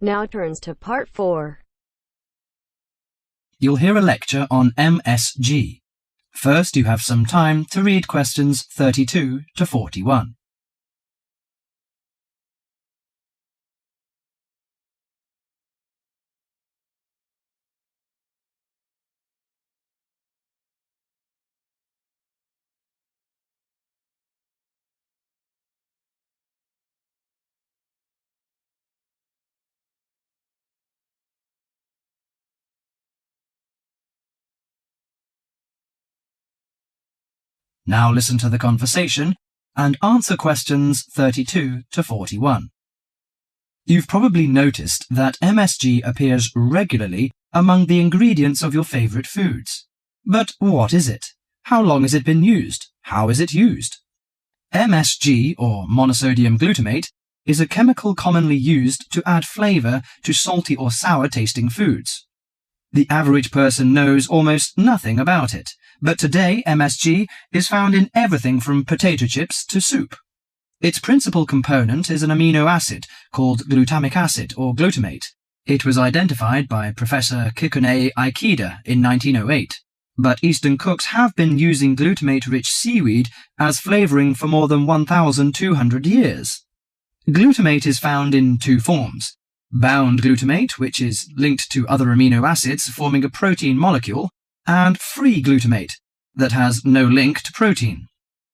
Now turns to Part 4. You'll hear a lecture on MSG. First, you have some time to read questions 32 to 41. Now listen to the conversation and answer questions 32 to 41. You've probably noticed that MSG appears regularly among the ingredients of your favorite foods. But what is it? How long has it been used? How is it used? MSG, or monosodium glutamate, is a chemical commonly used to add flavor to salty or sour tasting foods. The average person knows almost nothing about it, but today MSG is found in everything from potato chips to soup. Its principal component is an amino acid called glutamic acid or glutamate. It was identified by Professor Kikunae Ikeda in 1908, but Eastern cooks have been using glutamate-rich seaweed as flavoring for more than 1,200 years. Glutamate is found in two forms: bound glutamate, which is linked to other amino acids forming a protein molecule, and free glutamate, that has no link to protein.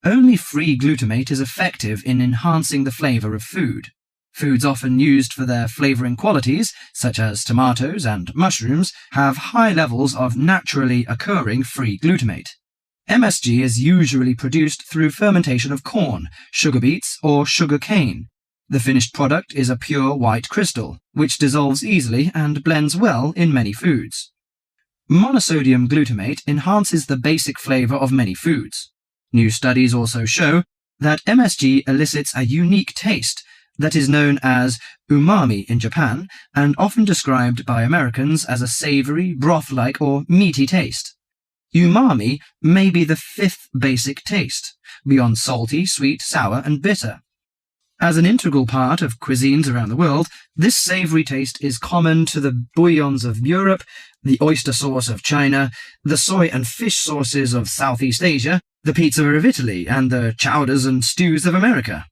Only free glutamate is effective in enhancing the flavor of food. Foods often used for their flavoring qualities, such as tomatoes and mushrooms, have high levels of naturally occurring free glutamate. MSG is usually produced through fermentation of corn, sugar beets, or sugar cane. The finished product is a pure white crystal, which dissolves easily and blends well in many foods. Monosodium glutamate enhances the basic flavor of many foods. New studies also show that MSG elicits a unique taste that is known as umami in Japan and often described by Americans as a savory, broth-like or meaty taste. Umami may be the fifth basic taste, beyond salty, sweet, sour and bitter. As an integral part of cuisines around the world, this savory taste is common to the bouillons of Europe, the oyster sauce of China, the soy and fish sauces of Southeast Asia, the pizza of Italy, and the chowders and stews of America.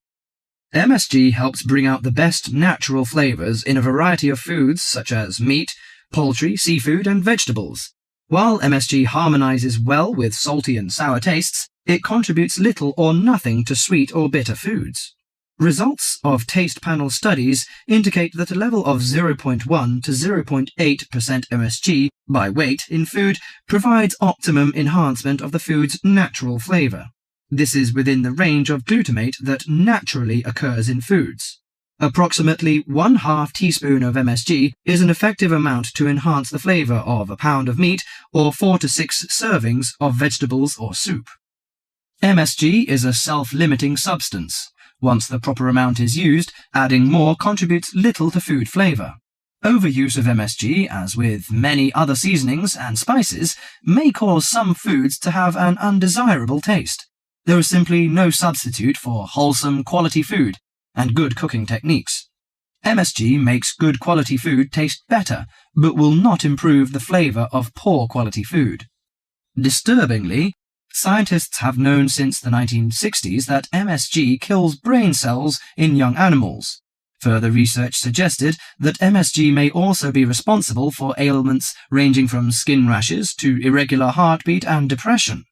MSG helps bring out the best natural flavors in a variety of foods such as meat, poultry, seafood, and vegetables. While MSG harmonizes well with salty and sour tastes, it contributes little or nothing to sweet or bitter foods. Results of taste panel studies indicate that a level of 0.1 to 0.8% MSG by weight in food provides optimum enhancement of the food's natural flavor. This is within the range of glutamate that naturally occurs in foods. Approximately 1/2 teaspoon of MSG is an effective amount to enhance the flavor of a pound of meat or 4 to 6 servings of vegetables or soup. MSG is a self-limiting substance. Once the proper amount is used, adding more contributes little to food flavor. Overuse of MSG, as with many other seasonings and spices, may cause some foods to have an undesirable taste. There is simply no substitute for wholesome quality food and good cooking techniques. MSG makes good quality food taste better, but will not improve the flavor of poor quality food. Disturbingly, scientists have known since the 1960s that MSG kills brain cells in young animals. Further research suggested that MSG may also be responsible for ailments ranging from skin rashes to irregular heartbeat and depression.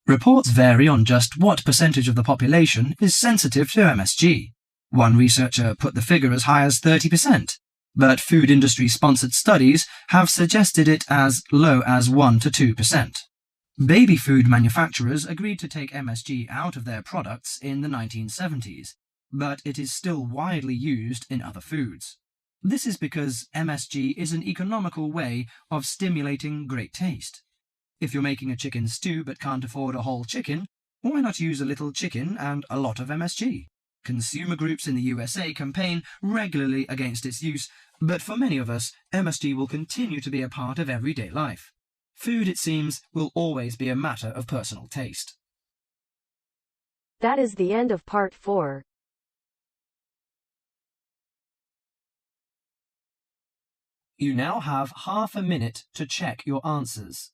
Reports vary on just what percentage of the population is sensitive to MSG. One researcher put the figure as high as 30%, but food industry-sponsored studies have suggested it as low as 1 to 2%. Baby food manufacturers agreed to take MSG out of their products in the 1970s, but it is still widely used in other foods. This is because MSG is an economical way of stimulating great taste. If you're making a chicken stew but can't afford a whole chicken, why not use a little chicken and a lot of MSG? Consumer groups in the USA campaign regularly against its use, but for many of us, MSG will continue to be a part of everyday life. Food, it seems, will always be a matter of personal taste. That is the end of Part 4. You now have half a minute to check your answers.